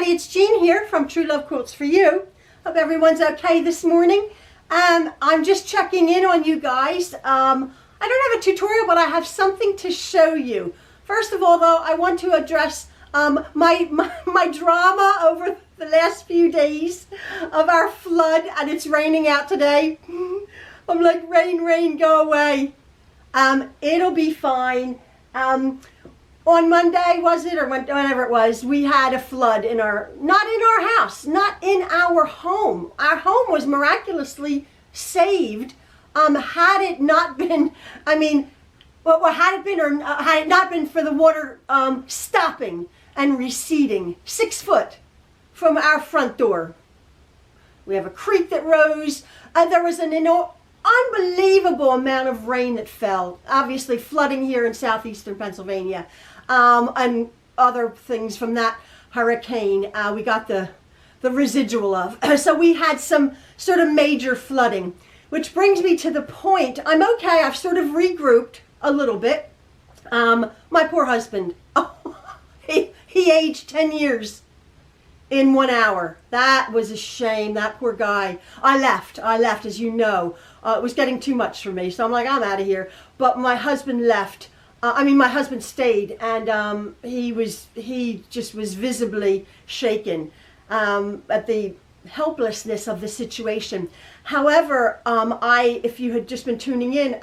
everybody, it's Jean here from Truelove Quilts for You. Hope everyone's okay this morning. I'm just checking in on you guys. I don't have a tutorial, but I have something to show you. First of all, though, I want to address my drama over the last few days of our flood, and it's raining out today. I'm like, rain, rain, go away. It'll be fine. On Monday, was it, or whenever it was, we had a flood in our, not in our house, not in our home. Our home was miraculously saved. Had it not been, had it not been for the water stopping and receding 6 foot from our front door. We have a creek that rose. There was an unbelievable amount of rain that fell, obviously flooding here in southeastern Pennsylvania, and other things from that hurricane we got the residual of. So we had some sort of major flooding, which brings me to the point. I'm okay. I've sort of regrouped a little bit. My poor husband, he aged 10 years in 1 hour. That was a shame. That poor guy. I left, as you know. It was getting too much for me, so I'm like, I'm out of here. But my husband left. My husband stayed, and he just was visibly shaken at the helplessness of the situation. However, if you had just been tuning in,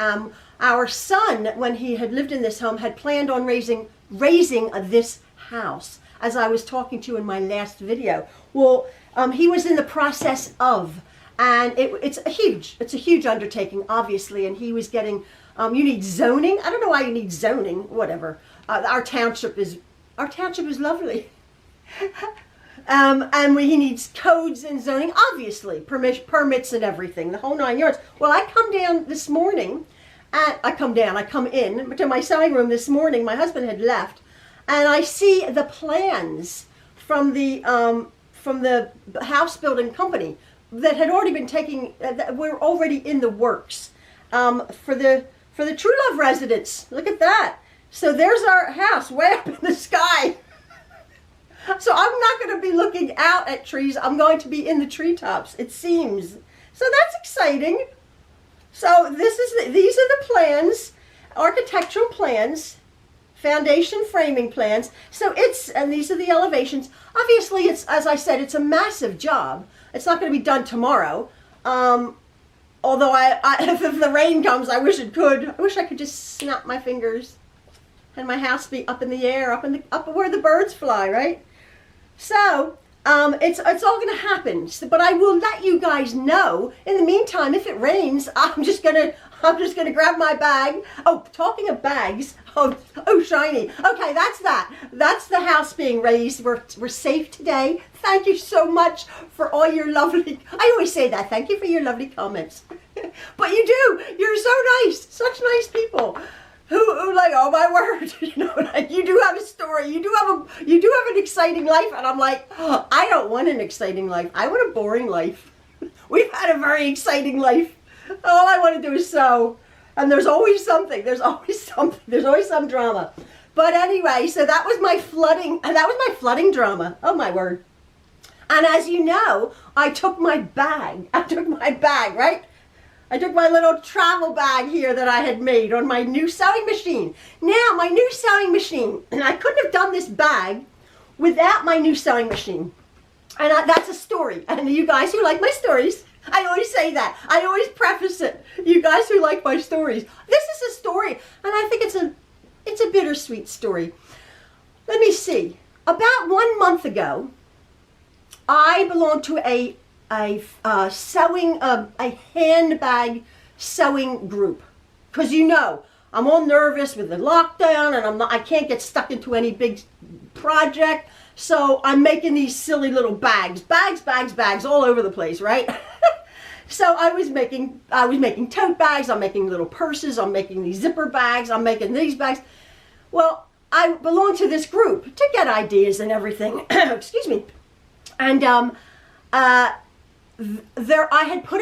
our son, when he had lived in this home, had planned on raising this house, as I was talking to in my last video. Well, he was in the process of, and it's a huge undertaking, obviously, and he was getting, you need zoning. I don't know why you need zoning, whatever. Our township is lovely. And he needs codes and zoning, obviously, permits and everything, the whole 9 yards. Well, I come down this morning, I come in to my sewing room this morning. My husband had left, and I see the plans from the house building company that had already been that were already in the works for the Truelove residents. Look at that. So there's our house way up in the sky. So I'm not going to be looking out at trees. I'm going to be in the treetops, it seems. So that's exciting. So these are the plans, architectural plans, foundation framing plans. So and these are the elevations. Obviously, it's, as I said, it's a massive job. It's not going to be done tomorrow. Although if the rain comes, I wish it could. I wish I could just snap my fingers and my house be up in the air, up where the birds fly, right? So it's all going to happen. But I will let you guys know. In the meantime, if it rains, I'm just gonna grab my bag. Oh, talking of bags. Oh, shiny. Okay, that's that. That's the house being raised. We're safe today. Thank you so much for all your lovely. I always say that. Thank you for your lovely comments. But you do. You're so nice. Such nice people. Who like, oh my word, like, you do have a story, you do have an exciting life, and I'm like, oh, I don't want an exciting life. I want a boring life. We've had a very exciting life. All I want to do is sew, and there's always something. There's always some drama. But anyway, so that was my flooding drama. Oh my word. And as you know, I took my bag, right? I took my little travel bag here that I had made on my new sewing machine. Now, my new sewing machine, and I couldn't have done this bag without my new sewing machine. And that's a story. And you guys who like my stories, I always say that. I always preface it. You guys who like my stories. This is a story, and I think it's a bittersweet story. Let me see. About 1 month ago, I belonged to a handbag sewing group, because I'm all nervous with the lockdown, and I can't get stuck into any big project, so I'm making these silly little bags all over the place, right? So I was making tote bags, I'm making little purses, I'm making these zipper bags, I'm making these bags. Well, I belong to this group to get ideas and everything. Excuse me. And I had put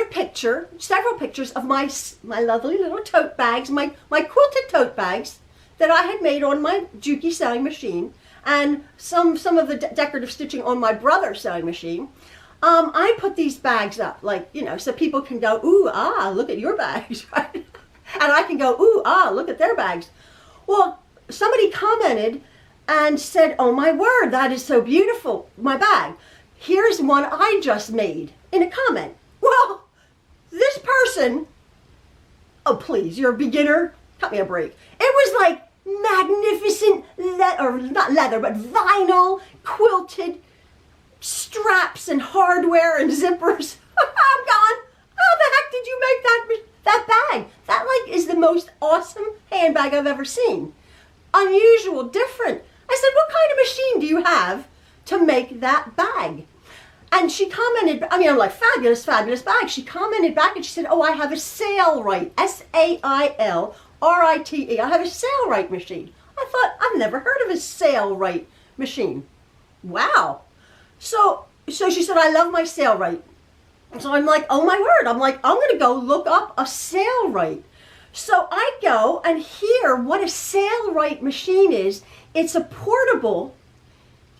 several pictures of my lovely little tote bags, my quilted tote bags that I had made on my Juki sewing machine, and some of the decorative stitching on my brother's sewing machine. I put these bags up, like, you know, so people can go, ooh, ah, look at your bags, right? And I can go, ooh, ah, look at their bags. Well, somebody commented and said, oh my word, that is so beautiful, my bag. Here's one I just made, in a comment. Well, this person, oh please, you're a beginner, cut me a break. It was like magnificent, or not leather, but vinyl, quilted, straps and hardware and zippers. I'm going, how the heck did you make that bag? That like is the most awesome handbag I've ever seen. Unusual, different. I said, what kind of machine do you have to make that bag? And she commented, I mean, I'm like, fabulous, fabulous bag. She commented back and she said, oh, I have a Sailrite, Sailrite. I have a Sailrite machine. I thought, I've never heard of a Sailrite machine. Wow. So she said, I love my Sailrite. So I'm like, oh my word. I'm like, I'm going to go look up a Sailrite. So I go and hear what a Sailrite machine is. It's a portable,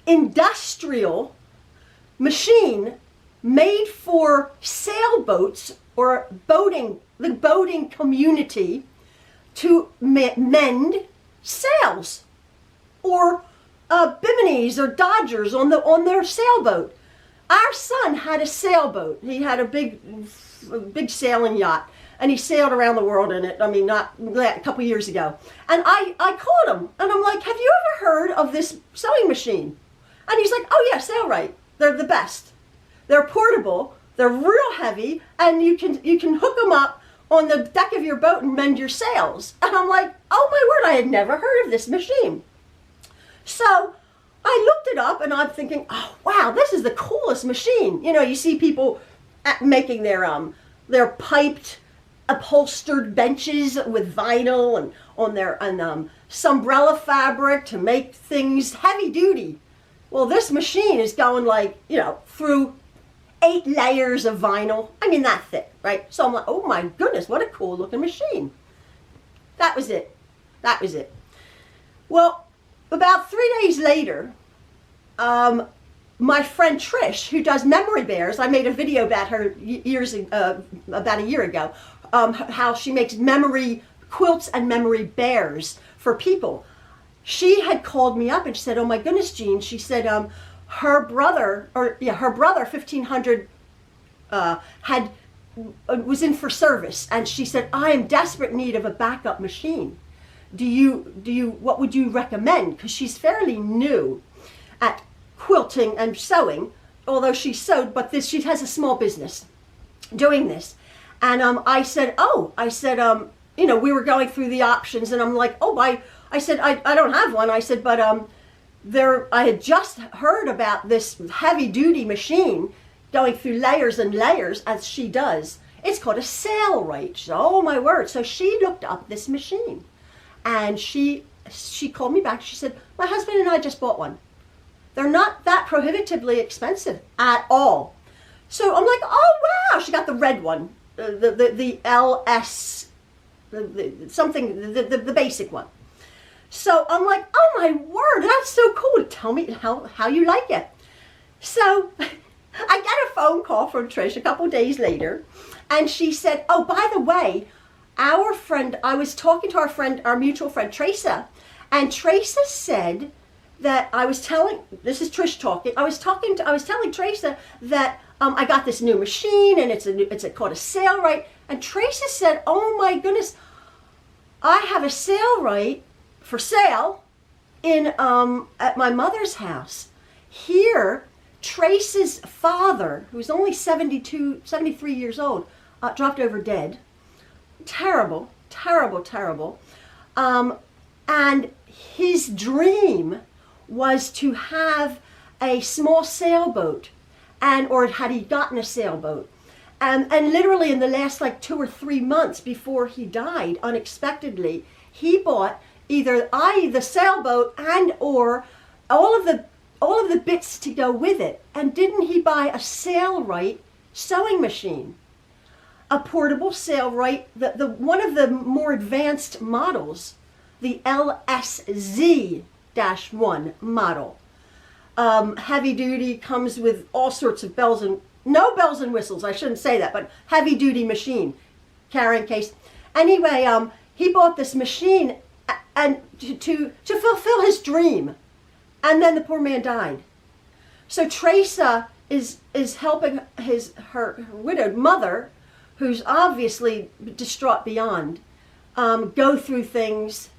industrial machine made for sailboats or boating, the boating community, to mend sails or biminis or dodgers on their sailboat. Our son had a sailboat. He had a big sailing yacht, and he sailed around the world in it. I mean, not a couple years ago. And I called him, and I'm like, have you ever heard of this sewing machine? And he's like, oh yeah, Sailrite. They're the best. They're portable. They're real heavy, and you can hook them up on the deck of your boat and mend your sails. And I'm like, oh my word, I had never heard of this machine. So I looked it up, and I'm thinking, oh wow, this is the coolest machine. You know, you see people making their piped, upholstered benches with vinyl and on their umbrella fabric to make things heavy duty. Well, this machine is going like, you know, through 8 layers of vinyl. I mean, that thick, right? So I'm like, oh my goodness, what a cool looking machine. That was it. That was it. Well, about 3 days later, my friend Trish, who does memory bears, I made a video about her about a year ago, how she makes memory quilts and memory bears for people. She had called me up and she said, oh my goodness, Jean, she said her brother 1500 was in for service, and she said, I am desperate need of a backup machine. What would you recommend? Because she's fairly new at quilting and sewing, although she sewed, but she has a small business doing this. And I said, you know, we were going through the options, and I'm like, I said, I don't have one. I said, but I had just heard about this heavy duty machine going through layers and layers as she does. It's called a Sailrite. She said, oh my word. So she looked up this machine, and she called me back. She said, my husband and I just bought one. They're not that prohibitively expensive at all. So I'm like, oh wow. She got the red one, the LS, the basic one. So I'm like, oh my word, that's so cool. Tell me how you like it. So I get a phone call from Trish a couple days later, and she said, oh, by the way, I was talking to our mutual friend Teresa, and Teresa said that this is Trish talking, I was telling Teresa that I got this new machine, and it's called a Sailrite, and Teresa said, oh my goodness, I have a Sailrite for sale at my mother's house. Here, Trace's father, who's only 73 years old, dropped over dead. Terrible, terrible, terrible. And his dream was to have a small sailboat, or had he gotten a sailboat. And literally in the last like 2 or 3 months before he died, unexpectedly, he bought either the sailboat and or all of the bits to go with it. And didn't he buy a Sailrite sewing machine? A portable Sailrite, the one of the more advanced models, the LSZ 1 model. Heavy duty, comes with all sorts of bells and, no bells and whistles, I shouldn't say that, but heavy duty machine, carrying case. Anyway, he bought this machine and to fulfill his dream. And then the poor man died. So Teresa is helping her widowed mother, who's obviously distraught beyond, go through things.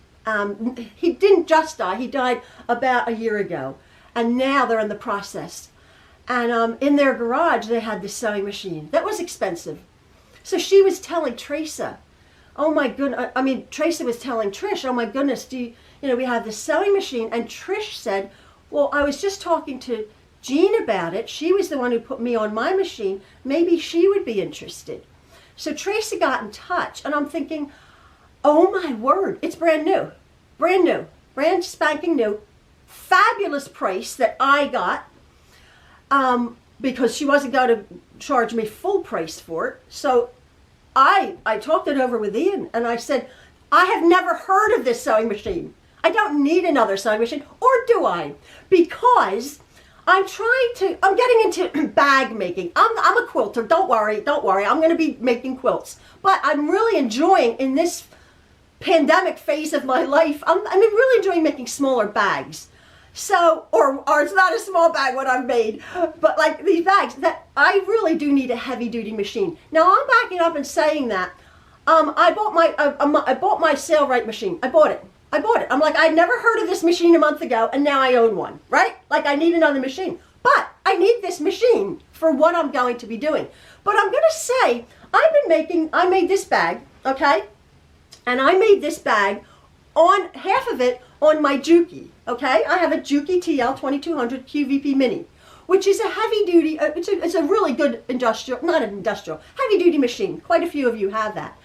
He didn't just die, he died about a year ago. And now they're in the process. And in their garage, they had this sewing machine. That was expensive. So she was telling Teresa, oh my goodness, I mean, Teresa was telling Trish, oh my goodness, we have this sewing machine. And Trish said, well, I was just talking to Jean about it. She was the one who put me on my machine. Maybe she would be interested. So Teresa got in touch, and I'm thinking, oh my word, it's brand new, brand spanking new, fabulous price that I got, because she wasn't going to charge me full price for it. So I talked it over with Ian, and I said, I have never heard of this sewing machine. I don't need another sewing machine, or do I? Because I'm getting into bag making. I'm a quilter, don't worry, I'm going to be making quilts. But I'm really enjoying, in this pandemic phase of my life, I'm really enjoying making smaller bags. So, or it's not a small bag what I've made, but like these bags, that I really do need a heavy duty machine. Now I'm backing up and saying that, I bought my Sailrite machine. I bought it. I'm like, I'd never heard of this machine a month ago, and now I own one, right? Like, I need another machine. But I need this machine for what I'm going to be doing. But I'm going to say, I made this bag, okay? And I made this bag, on half of it on my Juki, okay? I have a Juki TL 2200 QVP Mini, which is a heavy duty, it's a really good heavy duty machine. Quite a few of you have that.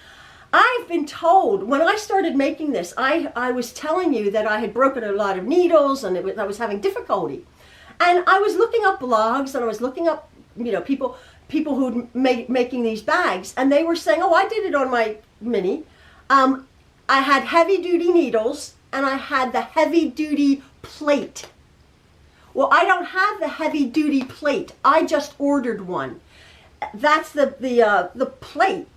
I've been told, when I started making this, I was telling you that I had broken a lot of needles, and I was having difficulty. And I was looking up blogs, and I was looking up, people who'd making these bags, and they were saying, oh, I did it on my Mini. I had heavy duty needles, and I had the heavy duty plate. Well, I don't have the heavy duty plate. I just ordered one. That's the plate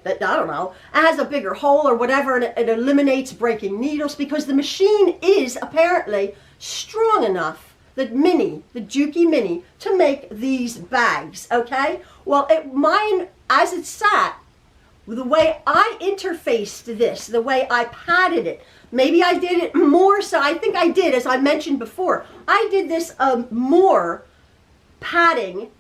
that, I don't know, it has a bigger hole or whatever, and it eliminates breaking needles, because the machine is apparently strong enough, the Juki Mini, to make these bags, okay? Well, mine, as it sat, the way I interfaced this, the way I padded it, maybe I did it more, so I think I did, as I mentioned before, I did this more padding,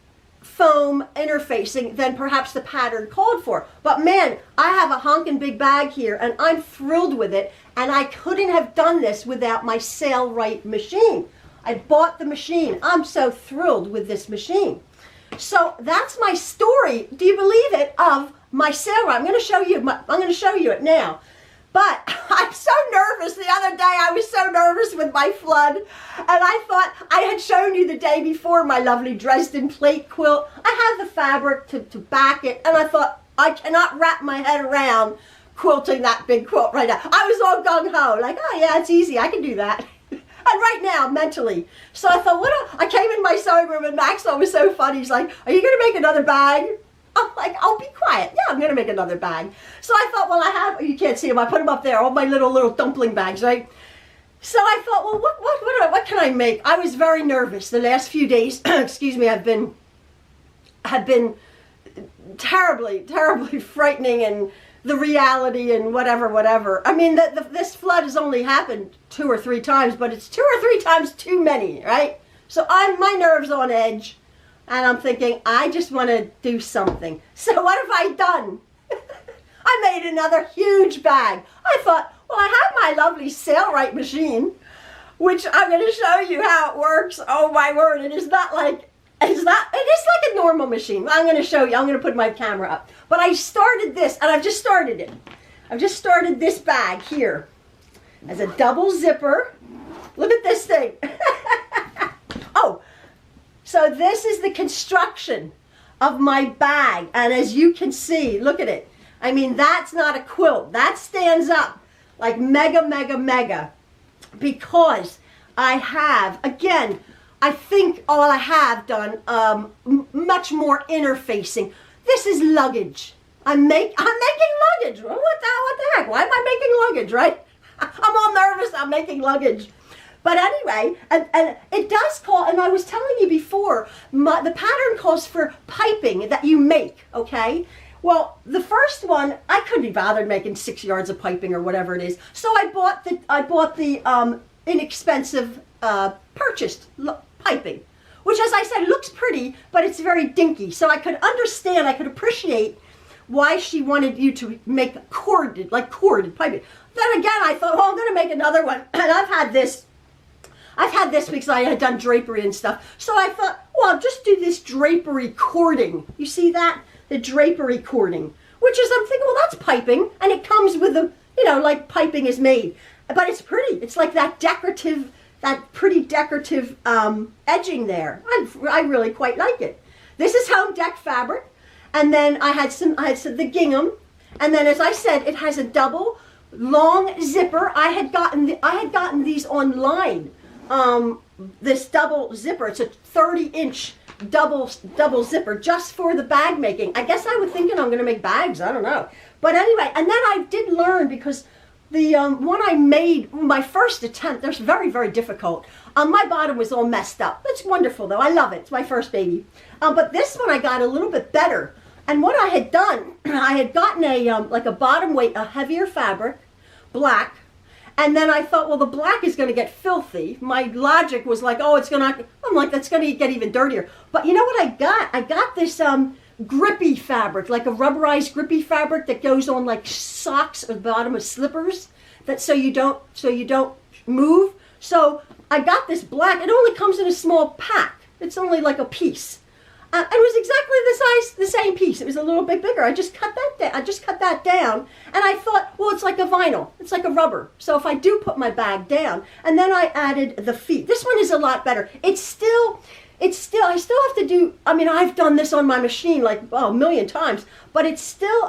foam interfacing than perhaps the pattern called for. But man, I have a honkin' big bag here, and I'm thrilled with it, and I couldn't have done this without my Sailrite machine. I bought the machine. I'm so thrilled with this machine. So that's my story, do you believe it, of my Sailrite. I'm going to show you it now. But I'm so nervous. The other day I was so nervous with my flood, and I thought I had shown you the day before my lovely Dresden plate quilt. I have the fabric to back it, and I thought, I cannot wrap my head around quilting that big quilt right now. I was all gung-ho, like, oh yeah, it's easy, I can do that. And right now, mentally. So I thought, I came in my sewing room, and Maxwell was so funny. He's like, are you going to make another bag? I'm like, oh, be quiet. Yeah, I'm going to make another bag. So I thought, well, you can't see them. I put them up there, all my little dumpling bags, right? So I thought, well, what can I make? I was very nervous. The last few days, excuse me, have been terribly, terribly frightening, and the reality and whatever. I mean, this flood has only happened 2 or 3 times, but it's 2 or 3 times too many, right? So my nerves on edge. And I'm thinking, I just want to do something. So what have I done? I made another huge bag. I thought, well, I have my lovely Sailrite machine, which I'm going to show you how it works. Oh my word, it is like a normal machine. I'm going to show you. I'm going to put my camera up. But I started this, and I've just started it. I've just started this bag here as a double zipper. Look at this thing. Oh. So this is the construction of my bag, and as you can see, look at it. I mean, that's not a quilt. That stands up like mega. because I have, again, I think all I have done much more interfacing. This is luggage. I'm making luggage. What the heck? Why am I making luggage, right? I'm all nervous. I'm making luggage. But anyway, and it does call, and I was telling you before, the pattern calls for piping that you make, okay? Well, the first one, I couldn't be bothered making 6 yards of piping or whatever it is. So I bought the inexpensive purchased piping, which, as I said, looks pretty, but it's very dinky. So I could understand, I could appreciate why she wanted you to make corded piping. Then again, I thought, well, I'm going to make another one, and I've had this because I had done drapery and stuff. So I thought, well, I'll just do this drapery cording. You see that? The drapery cording, which is, I'm thinking, well, that's piping, and it comes with the, like piping is made. But it's pretty. It's like that pretty decorative edging there. I really quite like it. This is home deck fabric, and then I had the gingham, and then, as I said, it has a double long zipper. I had gotten these online. This double zipper. It's a 30-inch double zipper just for the bag making. I guess I was thinking I'm going to make bags. I don't know. But anyway, and then I did learn, because the one I made, my first attempt, they're very, very difficult. My bottom was all messed up. It's wonderful though. I love it. It's my first baby. But this one I got a little bit better. And what I had done, I had gotten like a bottom weight, a heavier fabric, black. And then I thought, well, the black is going to get filthy. My logic was like, oh, it's going to, I'm like, that's going to get even dirtier. But you know what I got? I got this grippy fabric, like a rubberized grippy fabric that goes on like socks or the bottom of slippers, that so you don't move. So I got this black. It only comes in a small pack. It's only like a piece. It was exactly the size, the same piece. It was a little bit bigger. I just cut that down, and I thought, well, it's like a vinyl. It's like a rubber. So if I do put my bag down, and then I added the feet. This one is a lot better. I still have to do, I mean, I've done this on my machine like, a million times, but it's still,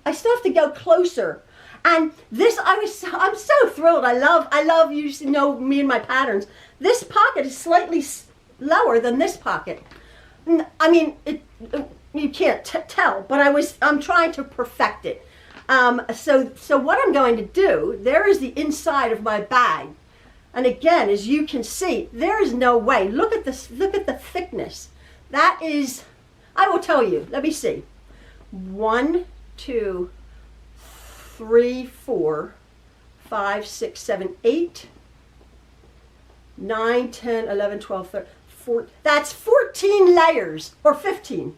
I still have to go closer. And this, I'm so thrilled. I love, you know me and my patterns. This pocket is slightly lower than this pocket. I mean, you can't tell, but I'm trying to perfect it. So what I'm going to do, there is the inside of my bag. And again, as you can see, there is no way. Look at this, look at the thickness. That is, I will tell you, let me see. 1, 2, 3, 4, 5, 6, 7, 8, 9, 10, 11, 12, 13. That's 14 layers, or 15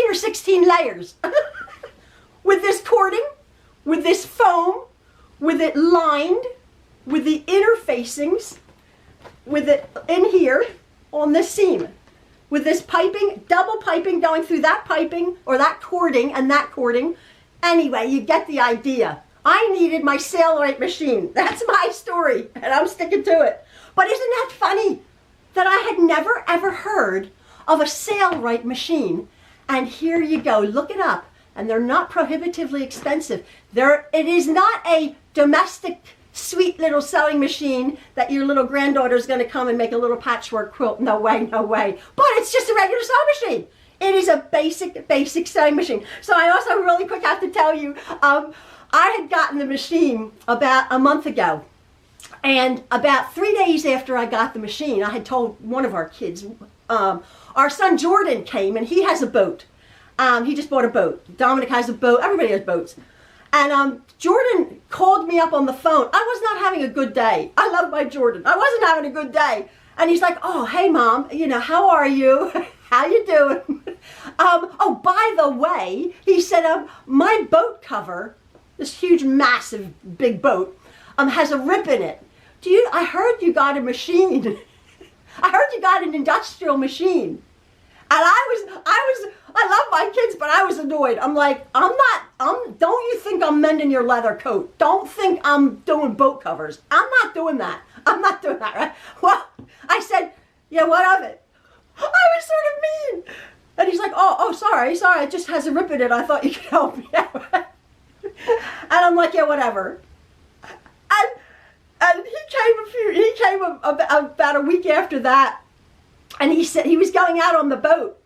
or 16 layers with this cording, with this foam, with it lined, with the interfacings, with it in here on this seam, with this piping, double piping going through that piping or that cording and that cording. Anyway, you get the idea. I needed my Sailrite machine. That's my story, and I'm sticking to it. But isn't that funny? That I had never ever heard of a Sailrite machine, and here you go, look it up, and they're not prohibitively expensive. It is not a domestic sweet little sewing machine that your little granddaughter is going to come and make a little patchwork quilt. No way, no way. But it's just a regular sewing machine. It is a basic sewing machine. So I also really quick have to tell you, I had gotten the machine about a month ago. And about 3 days after I got the machine, I had told one of our kids, our son Jordan came, and he has a boat. He just bought a boat. Dominic has a boat. Everybody has boats. And Jordan called me up on the phone. I was not having a good day. I love my Jordan. I wasn't having a good day. And he's like, oh, hey, Mom, how are you? How you doing? Oh, by the way, he said, my boat cover, this huge, massive, big boat, has a rip in it. I heard you got a machine. I heard you got an industrial machine. And I love my kids, but I was annoyed. I'm like, don't you think I'm mending your leather coat? Don't think I'm doing boat covers. I'm not doing that. I'm not doing that, right? Well, I said, yeah, what of it? I was sort of mean. And he's like, oh, sorry, it just has a rip in it. I thought you could help me out. And I'm like, yeah, whatever. And he he came about a week after that, and he said he was going out on the boat,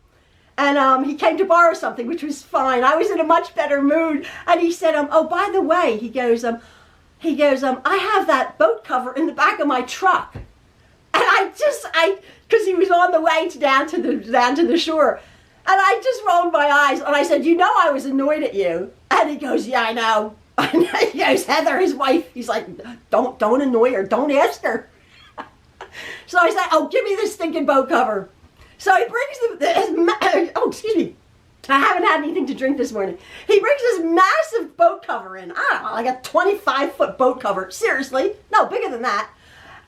and he came to borrow something, which was fine. I was in a much better mood, and he said, oh, by the way, he goes, I have that boat cover in the back of my truck, and because he was on the way down to the shore, and I just rolled my eyes, and I said, I was annoyed at you, and he goes, yeah, I know. He goes, Heather, his wife, he's like, don't annoy her, don't ask her. So I said, oh, give me this stinking boat cover. So he brings excuse me, I haven't had anything to drink this morning. He brings this massive boat cover in, I don't know, like a 25-foot boat cover, seriously, no, bigger than that.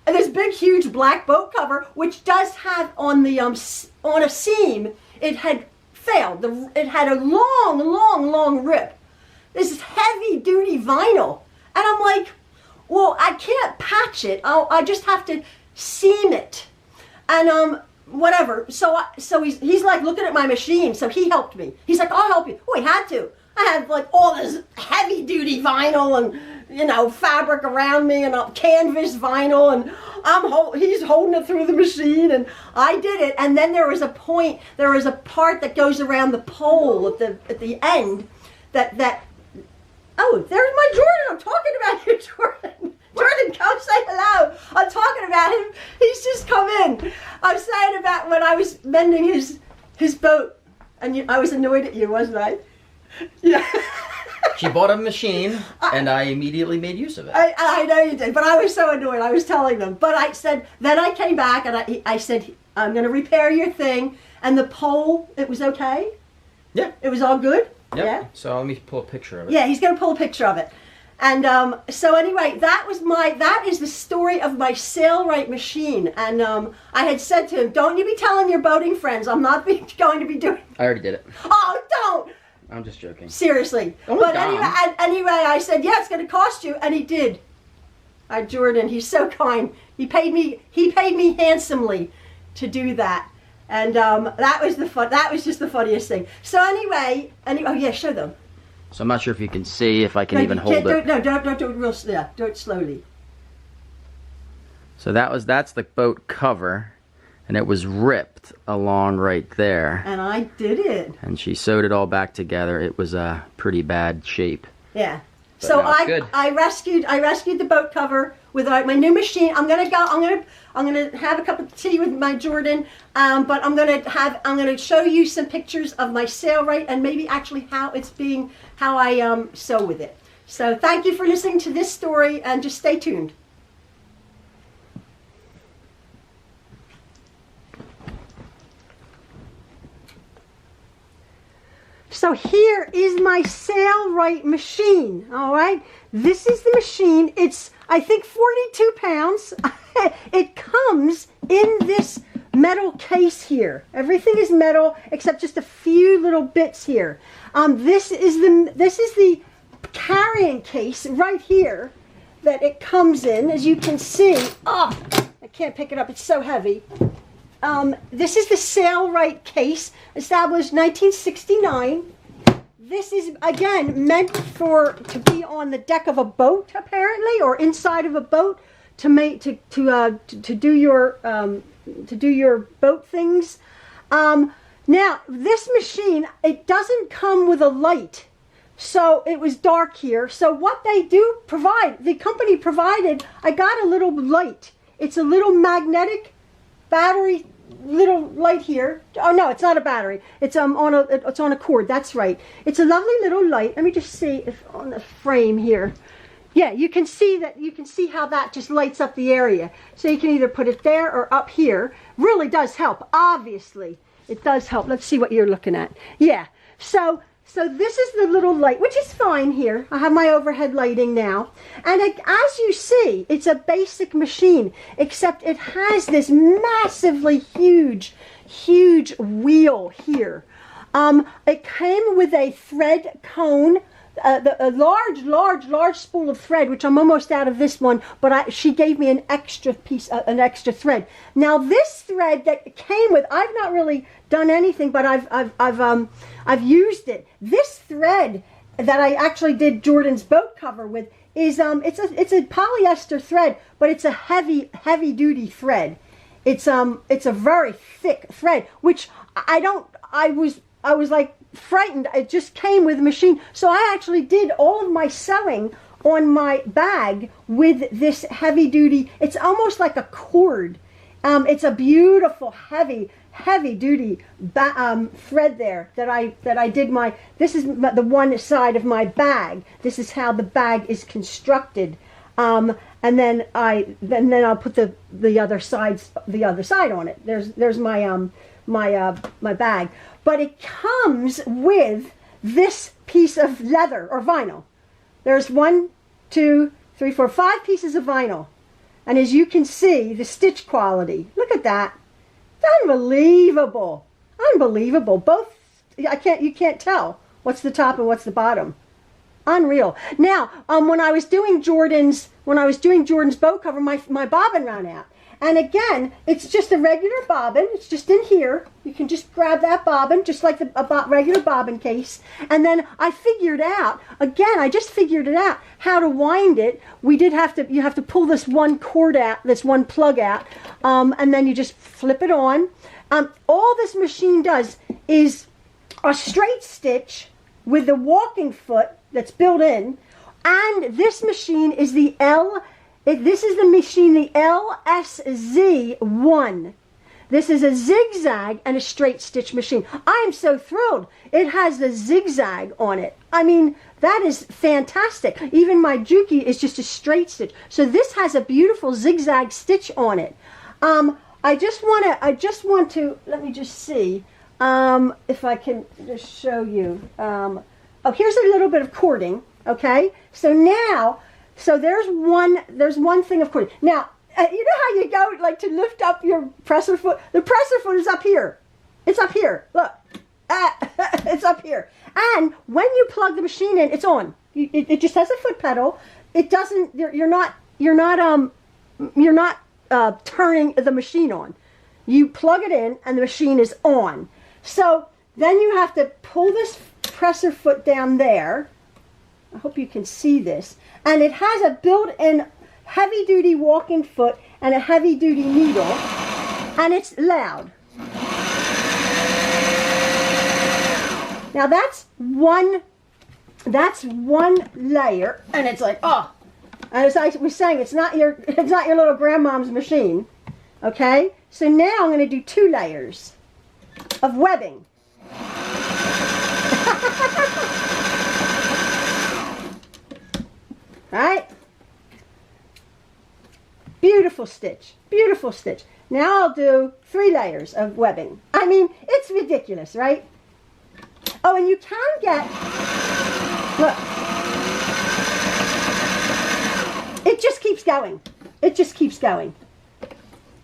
And this big, huge black boat cover, which does have on the on a seam, it had failed. It had a long rip. This is heavy-duty vinyl. And I'm like, well, I can't patch it. I just have to seam it. And whatever. So he's like looking at my machine. So he helped me. He's like, I'll help you. Oh, he had to. I had like all this heavy-duty vinyl and, fabric around me and canvas vinyl. And he's holding it through the machine. And I did it. And then there was a part that goes around the pole at the end oh, there's my Jordan. I'm talking about you, Jordan. Jordan, come say hello. I'm talking about him. He's just come in. I'm saying about when I was mending his boat, and I was annoyed at you, wasn't I? Yeah. She bought a machine, and I immediately made use of it. I know you did, but I was so annoyed. I was telling them. But I said, then I came back, and I said, I'm going to repair your thing. And the pole, it was okay? Yeah. It was all good? Yep. Yeah. So let me pull a picture of it. Yeah, he's going to pull a picture of it. And so anyway, that is the story of my Sailrite machine. And I had said to him, don't you be telling your boating friends, I'm not going to be doing. I already did it. Oh, don't. I'm just joking. Seriously. Oh, but anyway, I said, yeah, it's going to cost you. And he did. Jordan, he's so kind. He paid me handsomely to do that. And that was just the funniest thing. So anyway, oh yeah, show them. So I'm not sure if you can see, if I can even hold it. No, don't do it real slow. Yeah, do it slowly. So that's the boat cover, and it was ripped along right there. And I did it. And she sewed it all back together. It was a pretty bad shape. Yeah. But so I rescued the boat cover with my new machine. I'm gonna have a cup of tea with my Jordan, but I'm gonna show you some pictures of my Sailrite and maybe actually how I sew with it. So thank you for listening to this story, and just stay tuned. So here is my Sailrite machine, all right? This is the machine. It's, I think, 42 pounds. It comes in this metal case here. Everything is metal except just a few little bits here. This is the carrying case right here that it comes in, as you can see. Oh, I can't pick it up. It's so heavy. This is the Sailrite case, established 1969. This is, again, meant to be on the deck of a boat, apparently, or inside of a boat to do your boat things. Now, this machine, it doesn't come with a light, so it was dark here. So what they do provide, the company provided, I got a little light. It's a little magnetic battery, little light here. Oh no, it's not a battery. It's on a cord. That's right. It's a lovely little light. Let me just see if on the frame here. Yeah, you can see how that just lights up the area. So you can either put it there or up here. Really does help. Obviously, it does help. Let's see what you're looking at. Yeah. So this is the little light, which is fine here. I have my overhead lighting now. And as you see, it's a basic machine, except it has this massively huge wheel here. It came with a thread cone, a large spool of thread, which I'm almost out of this one, but she gave me an extra piece, an extra thread. Now this thread that came with, I've not really done anything, but I've used it. This thread that I actually did Jordan's boat cover with is it's a polyester thread, but it's a heavy duty thread. It's a very thick thread, which I was like frightened. It just came with the machine. So I actually did all of my sewing on my bag with this heavy duty. It's almost like a cord. It's a beautiful heavy duty thread there that I did my. This is the one side of my bag. This is how the bag is constructed. And then I'll put the other side on it. There's my my bag. But it comes with this piece of leather or vinyl. There's 1, 2, 3, 4, 5 pieces of vinyl. And as you can see, the stitch quality, look at that. It's unbelievable. Unbelievable. Both, you can't tell what's the top and what's the bottom. Unreal. Now, when I was doing Jordan's bow cover, my bobbin ran out. And again, it's just a regular bobbin. It's just in here. You can just grab that bobbin, just like a regular bobbin case. And then I figured out, again, I just figured it out, how to wind it. You have to pull this one cord out, this one plug out, and then you just flip it on. All this machine does is a straight stitch with the walking foot that's built in. And this machine is the this is the machine, the LSZ1. This is a zigzag and a straight stitch machine. I am so thrilled. It has the zigzag on it. I mean, that is fantastic. Even my Juki is just a straight stitch. So this has a beautiful zigzag stitch on it. I just want to, let me just see if I can just show you. Oh, here's a little bit of cording, okay? So now, there's one thing of cording. Now, you know how you go like to lift up your presser foot? The presser foot is up here. It's up here. Look, it's up here. And when you plug the machine in, it's on. It just has a foot pedal. It doesn't. You're not turning the machine on. You plug it in, and the machine is on. So then you have to pull this presser foot down there. I hope you can see this. And it has a built-in heavy-duty walking foot and a heavy-duty needle, and it's loud. Now that's one layer, and it's like, oh. And as I was saying, it's not your little grandmom's machine. Okay? So now I'm going to do 2 layers of webbing. Right? Beautiful stitch. Beautiful stitch. Now I'll do 3 layers of webbing. I mean, it's ridiculous, right? Oh, and you can get, look. It just keeps going. It just keeps going.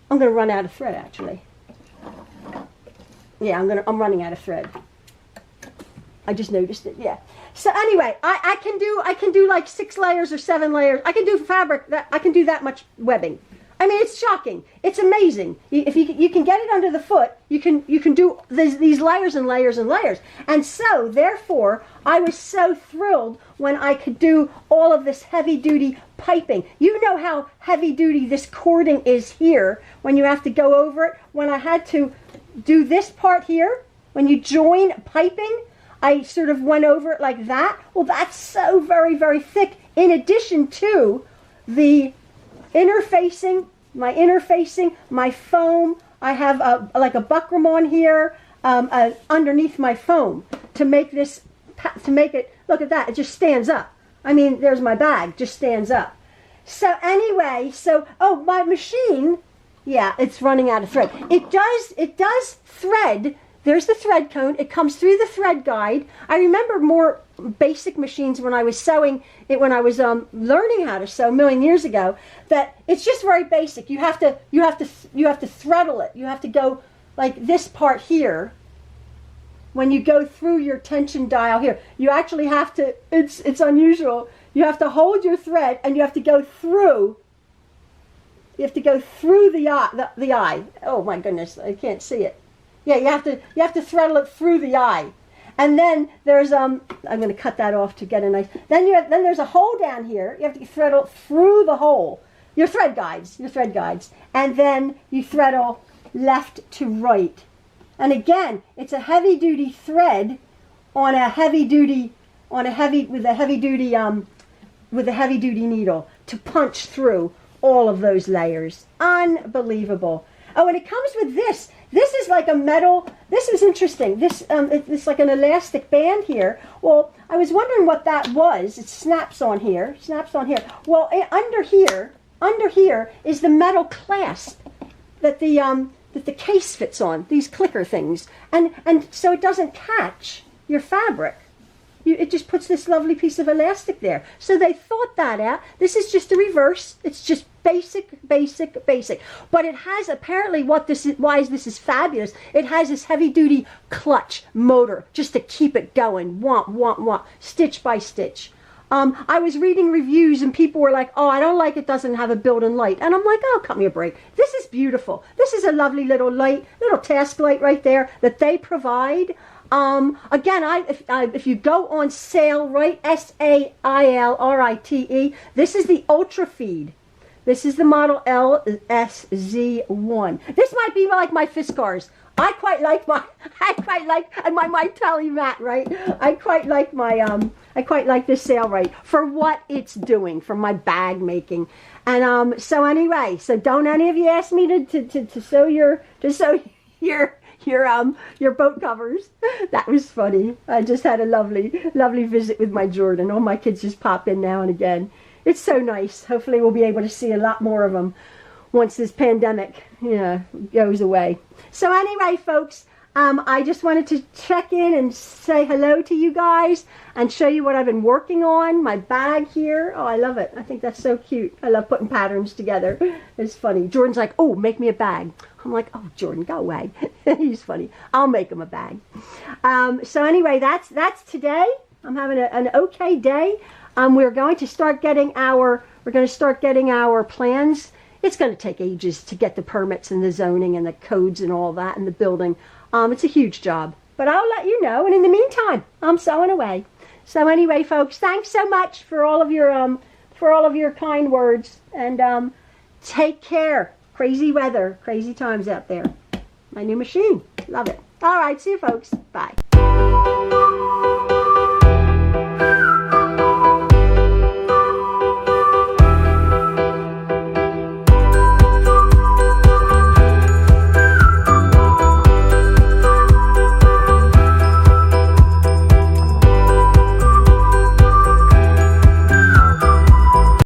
I'm going to run out of thread, actually. Yeah, I'm running out of thread. I just noticed it. Yeah. So anyway, I can do like 6 layers or 7 layers. I can do fabric I can do that much webbing. I mean, it's shocking. It's amazing. If you can get it under the foot, you can do these layers and layers and layers. And so therefore, I was so thrilled when I could do all of this heavy duty piping. You know how heavy duty this cording is here when you have to go over it. When I had to do this part here, when you join piping, I sort of went over it like that. Well, that's so very, very thick. In addition to the interfacing, my foam. I have like a buckram on here underneath my foam to make it, look at that, it just stands up. I mean, there's my bag, just stands up. So anyway, oh, my machine, yeah, it's running out of thread. It does thread. There's the thread cone. It comes through the thread guide. I remember more basic machines when I was sewing it, when I was learning how to sew a million years ago, that it's just very basic. You have to threadle it. You have to go like this part here. When you go through your tension dial here, you actually have to, it's unusual. You have to hold your thread and you have to go through. You have to go through the eye. Oh my goodness, I can't see it. Yeah, you have to threadle it through the eye. And then there's I'm going to cut that off to get a nice. Then there's a hole down here. You have to thread through the hole. Your thread guides, and then you thread left to right. And again, it's a heavy duty thread on a heavy duty needle to punch through all of those layers. Unbelievable. Oh, and it comes with this. This is like a metal. This is interesting. It's like an elastic band here. Well, I was wondering what that was. It snaps on here. Well, under here is the metal clasp that the case fits on. These clicker things, and so it doesn't catch your fabric. It just puts this lovely piece of elastic there. So they thought that out. This is just a reverse. It's just basic. But it has apparently why this is fabulous. It has this heavy-duty clutch motor just to keep it going. Womp, stitch by stitch. I was reading reviews and people were like, oh, I don't like it doesn't have a built-in light. And I'm like, oh, cut me a break. This is beautiful. This is a lovely little light, little task light right there that they provide. Again, if you go on Sailrite, Sailrite, this is the Ultra Feed. This is the model LSZ1. This might be like my Fiskars. I quite like my Telemat, right? I quite like this Sailrite for what it's doing for my bag making. And so anyway, so don't any of you ask me to sew your boat covers. That was funny. I just had a lovely visit with my Jordan. All my kids just pop in now and again. It's so nice. Hopefully we'll be able to see a lot more of them once this pandemic goes away. So anyway, folks, I just wanted to check in and say hello to you guys and show you what I've been working on. My bag here. Oh, I love it. I think that's so cute. I love putting patterns together. It's funny. Jordan's like, oh, make me a bag. I'm like, oh, Jordan, go away. He's funny. I'll make him a bag. So anyway, that's today. I'm having an okay day. We're going to start getting our plans. It's going to take ages to get the permits and the zoning and the codes and all that and the building. It's a huge job, but I'll let you know. And in the meantime, I'm sewing away. So anyway, folks, thanks so much for all of your kind words, and take care. Crazy weather, crazy times out there. My new machine, love it. All right, see you, folks. Bye.